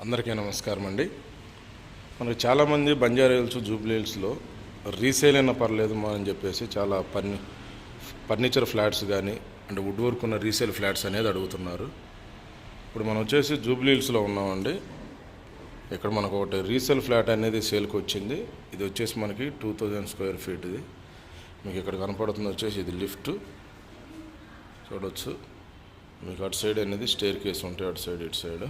అందరికీ నమస్కారం అండి. మనకు చాలామంది బంజారా హిల్స్, జూబ్లీ హిల్స్లో రీసేల్ అయినా పర్లేదు మా అని చెప్పేసి చాలా ఫర్నిచర్ ఫ్లాట్స్ కానీ అంటే వుడ్ వర్క్ ఉన్న రీసేల్ ఫ్లాట్స్ అనేది అడుగుతున్నారు. ఇప్పుడు మనం వచ్చేసి జూబ్లీ హిల్స్లో ఉన్నామండి. ఇక్కడ మనకు ఒకటి రీసేల్ ఫ్లాట్ అనేది సేల్కి వచ్చింది. ఇది వచ్చేసి మనకి 2000 స్క్వేర్ ఫీట్. ఇది మీకు ఇక్కడ కనపడుతుంది వచ్చేసి ఇది లిఫ్ట్ చూడవచ్చు. మీకు అటు సైడ్ అనేది స్టేర్ కేస్ ఉంటాయి, అటు సైడ్ ఇటు సైడ్.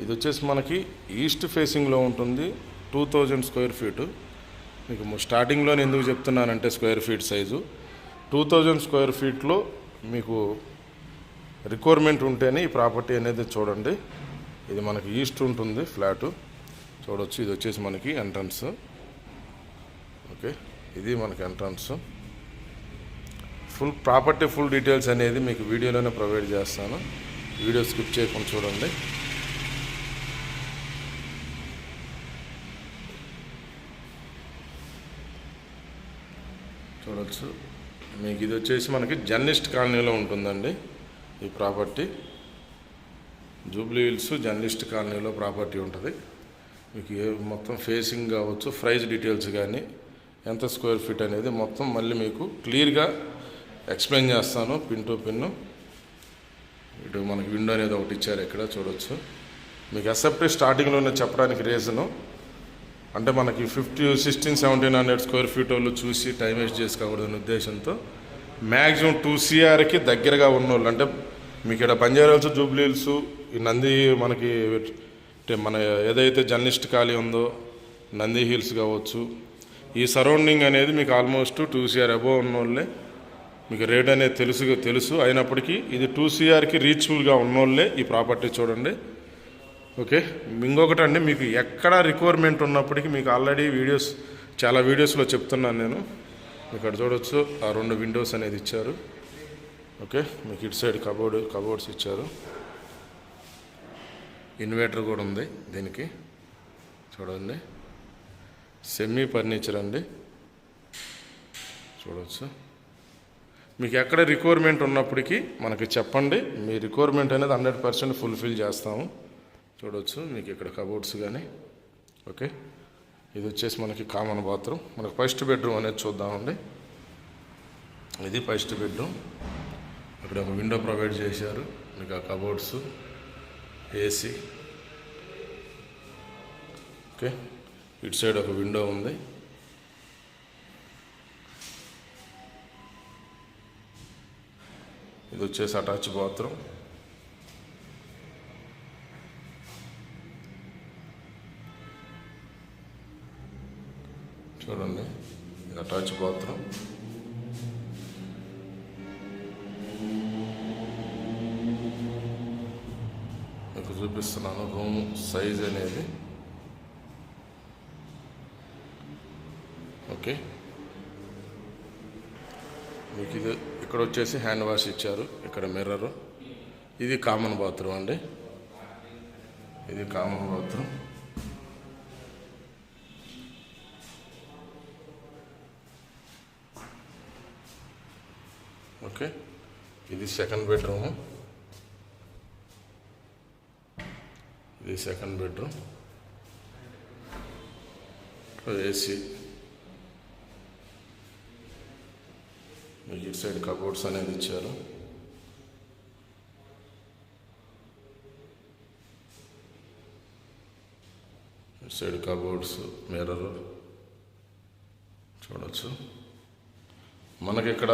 ఇది వచ్చేసి మనకి ఈస్ట్ ఫేసింగ్లో ఉంటుంది. 2000 స్క్వేర్ ఫీటు. మీకు స్టార్టింగ్లో ఎందుకు చెప్తున్నానంటే స్క్వేర్ ఫీట్ సైజు 2000 స్క్వేర్ ఫీట్లో మీకు రిక్వైర్మెంట్ ఉంటేనే ఈ ప్రాపర్టీ అనేది చూడండి. ఇది మనకి ఈస్ట్ ఉంటుంది ఫ్లాటు చూడవచ్చు. ఇది వచ్చేసి మనకి ఎంట్రన్స్. ఓకే, ఇది మనకి entrance. Full property full details అనేది మీకు వీడియోలోనే ప్రొవైడ్ చేస్తాను. వీడియో స్కిప్ చేయకుండా చూడండి. చూడవచ్చు. మీకు ఇది వచ్చేసి మనకి జర్నలిస్ట్ కాలనీలో ఉంటుందండి ఈ ప్రాపర్టీ. జూబ్లీ హిల్స్ జర్నలిస్ట్ కాలనీలో ప్రాపర్టీ ఉంటుంది. మీకు మొత్తం ఫేసింగ్ కావచ్చు, ప్రైస్ డీటెయిల్స్ కానీ ఎంత స్క్వేర్ ఫీట్ అనేది మొత్తం మళ్ళీ మీకు క్లియర్గా ఎక్స్ప్లెయిన్ చేస్తాను పిన్ టు పిన్. ఇటు మనకి విండో అనేది ఒకటి ఇచ్చారు ఇక్కడ చూడవచ్చు. మీకు ఎస్ఎఫ్టీ స్టార్టింగ్లోనే చెప్పడానికి రీజను అంటే మనకి 1600-1700 స్క్వేర్ ఫీట్ వాళ్ళు చూసి టైం వేస్ట్ చేసుకోకూడదనే ఉద్దేశంతో మ్యాక్సిమం 2 CRకి దగ్గరగా ఉన్నోళ్ళు అంటే మీకు ఇక్కడ బంజారా హిల్స్, జూబ్లీ హిల్స్, ఈ నంది మనకి మన ఏదైతే జర్నలిస్ట్ ఖాళీ ఉందో నంది హిల్స్ కావచ్చు, ఈ సరౌండింగ్ అనేది మీకు ఆల్మోస్ట్ 2 CR అబోవ్ ఉన్నోళ్ళే. మీకు రేట్ అనేది తెలుసు అయినప్పటికీ ఇది 2 CRకి రీచబుల్గా ఉన్నోళ్ళే ఈ ప్రాపర్టీ చూడండి. ఓకే, ఇంకొకటి అండి, మీకు ఎక్కడ రిక్వైర్మెంట్ ఉన్నప్పటికీ మీకు ఆల్రెడీ చాలా వీడియోస్లో చెప్తున్నాను నేను. ఇక్కడ చూడవచ్చు ఆ 2 విండోస్ అనేది ఇచ్చారు. ఓకే, మీకు ఇటు సైడ్ కబోర్డ్స్ ఇచ్చారు. ఇన్వర్టర్ కూడా ఉంది దీనికి చూడండి. సెమీ ఫర్నిచర్ అండి చూడవచ్చు. మీకు ఎక్కడ రిక్వైర్మెంట్ ఉన్నప్పటికీ మనకి చెప్పండి, మీ రిక్వైర్మెంట్ అనేది 100% ఫుల్ఫిల్ చేస్తాము. చూడవచ్చు మీకు ఇక్కడ కబోర్డ్స్ కానీ. ఓకే, ఇది వచ్చేసి మనకి కామన్ బాత్రూమ్. మనకు ఫస్ట్ బెడ్రూమ్ అనేది చూద్దామండి. ఇది ఫస్ట్ బెడ్రూమ్. ఇక్కడ ఒక విండో ప్రొవైడ్ చేశారు. మీకు ఆ కబోర్డ్స్, ఏసీ. ఓకే, ఇటు సైడ్ ఒక విండో ఉంది. ఇది వచ్చేసి అటాచ్ బాత్రూమ్. చూడండి, ఇది అటాచ్ బాత్రూమ్. మీకు చూపిస్తున్నాను రూమ్ సైజ్ అనేది. ఓకే, మీకు ఇది ఇక్కడ వచ్చేసి హ్యాండ్ వాష్ ఇచ్చారు. ఇక్కడ మిర్రరు. ఇది కామన్ బాత్రూమ్ అండి. ఇది కామన్ బాత్రూమ్. ఓకే, ఇది సెకండ్ బెడ్రూము. ఇది సెకండ్ బెడ్రూమ్. ఏసీ. మీకు ఇటు సైడ్ కబోర్డ్స్ అనేది ఇచ్చారు. ఇటు సైడ్ కబోర్డ్స్, మిర్రర్ చూడవచ్చు. మనకి ఇక్కడ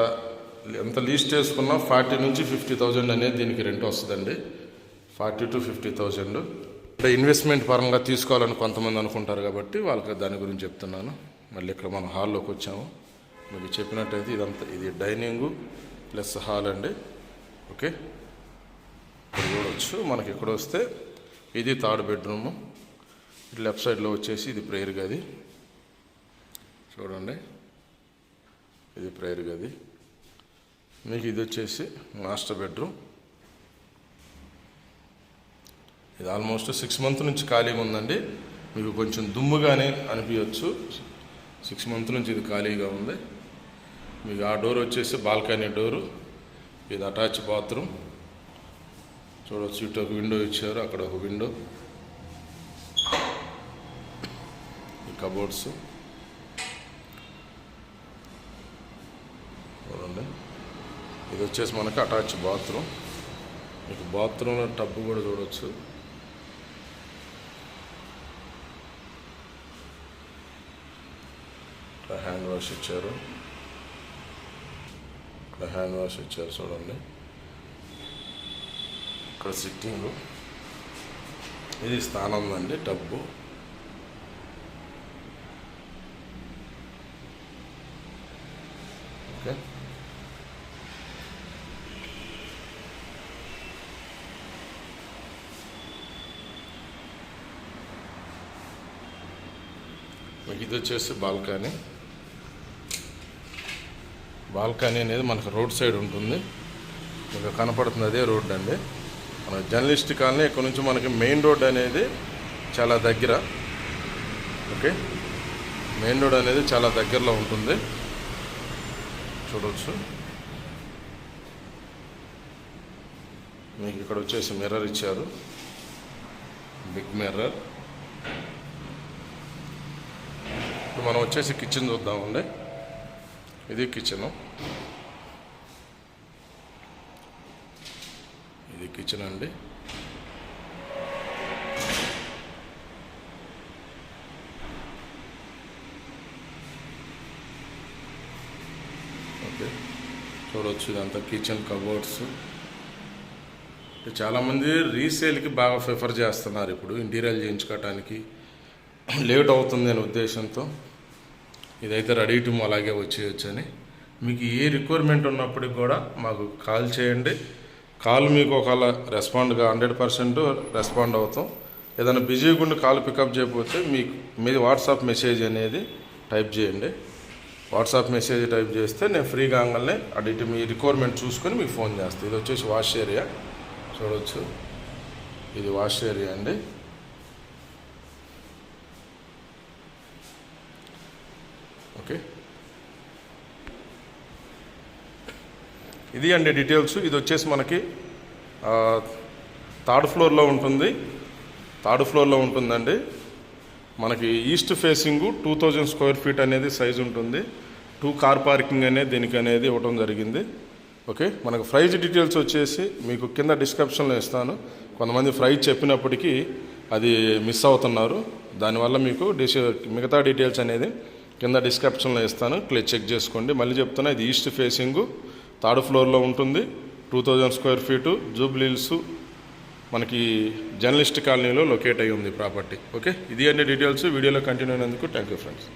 ఎంత లీస్ట్ చేసుకున్నా 40 నుంచి 50,000 అనేది దీనికి రెంట్ వస్తుందండి. 40 to 50,000. అంటే ఇన్వెస్ట్మెంట్ పరంగా తీసుకోవాలని కొంతమంది అనుకుంటారు కాబట్టి వాళ్ళకి దాని గురించి చెప్తున్నాను. మళ్ళీ ఇక్కడ మనం హాల్లోకి వచ్చాము. మీకు చెప్పినట్టయితే ఇది డైనింగు ప్లస్ హాల్ అండి. ఓకే, ఇక్కడ చూడవచ్చు. మనకి ఇక్కడ వస్తే ఇది థర్డ్ బెడ్రూము. ఇటు లెఫ్ట్ సైడ్లో వచ్చేసి ఇది ప్రేయర్ గది చూడండి. ఇది ప్రేయర్ గది. మీకు ఇది వచ్చేసి మాస్టర్ బెడ్రూమ్. ఇది ఆల్మోస్ట్ 6 months నుంచి ఖాళీగా ఉందండి. మీకు కొంచెం దుమ్ముగానే అనిపించవచ్చు. 6 months నుంచి ఇది ఖాళీగా ఉంది. మీకు ఆ డోర్ వచ్చేసి బాల్కనీ డోరు. ఇది అటాచ్ బాత్రూమ్ చూడవచ్చు. ఇటు ఒక విండో ఇచ్చారు, అక్కడ ఒక విండో, ఈ కబోర్డ్స్ చూడండి. ఇది వచ్చేసి మనకి అటాచ్ బాత్రూమ్. మీకు బాత్రూంలో టబ్ కూడా చూడవచ్చు. ఇక్కడ హ్యాండ్ వాష్ ఇచ్చారు, ఇక్కడ హ్యాండ్ వాష్ ఇచ్చారు చూడండి. ఇక్కడ సిట్టింగ్, ఇది స్థానం అండి, టబ్బు. ఓకే, మీకు ఇది వచ్చేసి బాల్కనీ. బాల్కనీ అనేది మనకు రోడ్ సైడ్ ఉంటుంది. మీకు కనపడుతుంది అదే రోడ్ అండి. మన జర్నలిస్ట్ కాలనీ ఇక్కడ నుంచి మనకి మెయిన్ రోడ్ అనేది చాలా దగ్గర. ఓకే, మెయిన్ రోడ్ అనేది చాలా దగ్గరలో ఉంటుంది, చూడవచ్చు. మీకు ఇక్కడ వచ్చేసి మిర్రర్ ఇచ్చారు, బిగ్ మిర్రర్. ఇప్పుడు మనం వచ్చేసి కిచెన్ చూద్దామండి. ఇది కిచెను, ఇది కిచెన్ అండి. ఓకే, చూడవచ్చు. ఇదంతా కిచెన్ కబోర్డ్స్. చాలామంది రీసేల్కి బాగా ప్రిఫర్ చేస్తున్నారు ఇప్పుడు, ఇంటీరియర్ చేయించుకోవటానికి లేట్ అవుతుంది అనే ఉద్దేశంతో. ఇదైతే రెడీ టు అలాగే వచ్చేయచ్చు అని. మీకు ఏ రిక్వైర్మెంట్ ఉన్నప్పటికి కూడా మాకు కాల్ చేయండి. కాల్ మీకు ఒకవేళ రెస్పాండ్గా 100% రెస్పాండ్ అవుతాం. ఏదైనా బిజీగా ఉండి కాల్ పికప్ చేయకపోతే మీకు మీ వాట్సాప్ మెసేజ్ అనేది టైప్ చేయండి. వాట్సాప్ మెసేజ్ టైప్ చేస్తే నేను ఫ్రీగా కాగానే అడిగి మీ రిక్వైర్మెంట్ చూసుకొని మీకు ఫోన్ చేస్తాను. ఇది వచ్చేసి వాష్ ఏరియా, చూడవచ్చు. ఇది వాష్ ఏరియా అండి. ఓకే, ఇది అండి డీటెయిల్స్. ఇది వచ్చేసి మనకి థర్డ్ ఫ్లోర్లో ఉంటుంది. థర్డ్ ఫ్లోర్లో ఉంటుందండి. మనకి ఈస్ట్ ఫేసింగ్ 2000 స్క్వేర్ ఫీట్ అనేది సైజు ఉంటుంది. 2 కార్ పార్కింగ్ అనేది దీనికి అనేది ఇవ్వడం జరిగింది. ఓకే, మనకు ప్రైజ్ డీటెయిల్స్ వచ్చేసి మీకు కింద డిస్క్రిప్షన్లో ఇస్తాను. కొంతమంది ప్రైజ్ చెప్పినప్పటికీ అది మిస్ అవుతున్నారు. దానివల్ల మీకు మిగతా డీటెయిల్స్ అనేది కింద డిస్క్రిప్షన్లో ఇస్తాను, చెక్ చేసుకోండి. మళ్ళీ చెప్తున్నా, ఇది ఈస్ట్ ఫేసింగ్ థర్డ్ ఫ్లోర్లో ఉంటుంది. 2000 స్క్వేర్ ఫీటు, జూబ్లీ హిల్స్ మనకి జర్నలిస్ట్ కాలనీలో లొకేట్ అయ్యి ఉంది ప్రాపర్టీ. ఓకే, ఇది అన్ని డీటెయిల్స్. వీడియోలో కంటిన్యూ అయినందుకు థ్యాంక్ యూ ఫ్రెండ్స్.